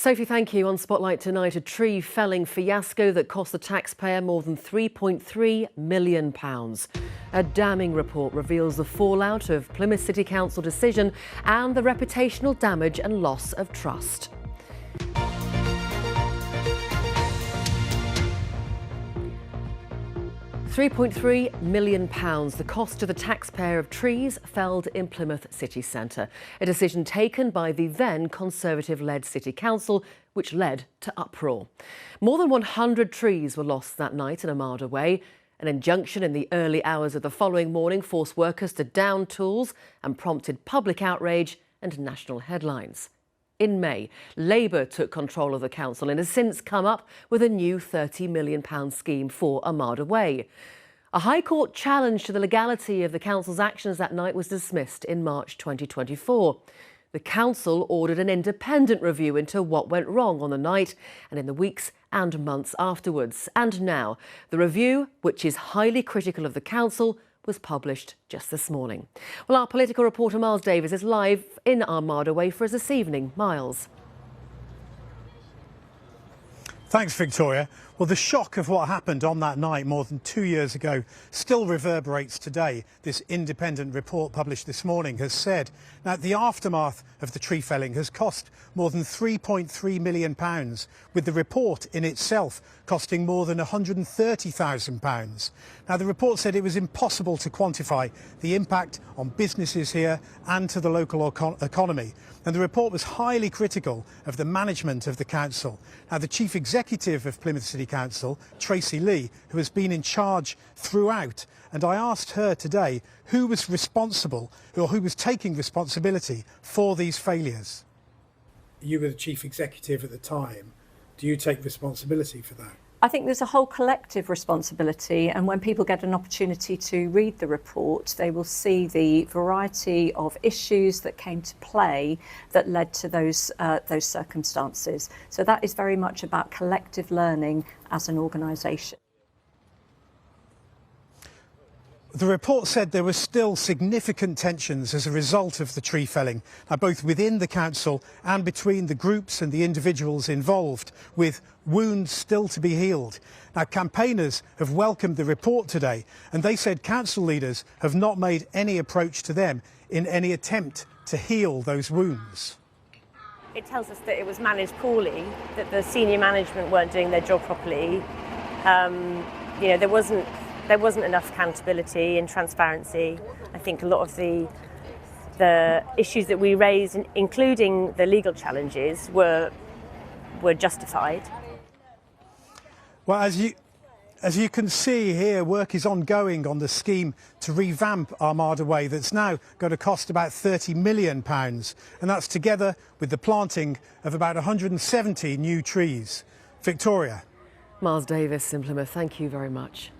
Sophie, thank you. On Spotlight tonight, a tree felling fiasco that cost the taxpayer more than £3.3 million. A damning report reveals the fallout of Plymouth City Council decision and the reputational damage and loss of trust. £3.3 million, the cost to the taxpayer of trees felled in Plymouth city centre. A decision taken by the then Conservative-led City Council, which led to uproar. More than 100 trees were lost that night in Armada Way. An injunction in the early hours of the following morning forced workers to down tools and prompted public outrage and national headlines. In May, Labour took control of the council and has since come up with a new £30 million scheme for Armada Way. A High Court challenge to the legality of the council's actions that night was dismissed in March 2024. The council ordered an independent review into what went wrong on the night and in the weeks and months afterwards. And now, the review, which is highly critical of the council, was published just this morning. Well, our political reporter Miles Davis is live in Armada Way for us this evening. Miles. Thanks, Victoria. Well, the shock of what happened on that night more than 2 years ago still reverberates today. This independent report published this morning has said that the aftermath of the tree felling has cost more than £3.3 million, with the report in itself costing more than £130,000. Now, the report said it was impossible to quantify the impact on businesses here and to the local economy. And the report was highly critical of the management of the council. Now, the chief executive of Plymouth City Council, Tracy Lee, who has been in charge throughout, and I asked her today who was responsible or who was taking responsibility for these failures. You were the chief executive at the time. Do you take responsibility for that? I think there's a whole collective responsibility, and when people get an opportunity to read the report, they will see the variety of issues that came to play that led to those circumstances. So that is very much about collective learning as an organisation. The report said there were still significant tensions as a result of the tree felling, both within the council and between the groups and the individuals involved, with wounds still to be healed. Now, campaigners have welcomed the report today, and they said council leaders have not made any approach to them in any attempt to heal those wounds. It tells us that it was managed poorly, that the senior management weren't doing their job properly. There wasn't enough accountability and transparency. I think a lot of the issues that we raised, including the legal challenges, were justified. Well, as you can see here, work is ongoing on the scheme to revamp Armada Way that's now going to cost about £30 million, and that's together with the planting of about 170 new trees. Victoria. Miles Davis in Plymouth, thank you very much.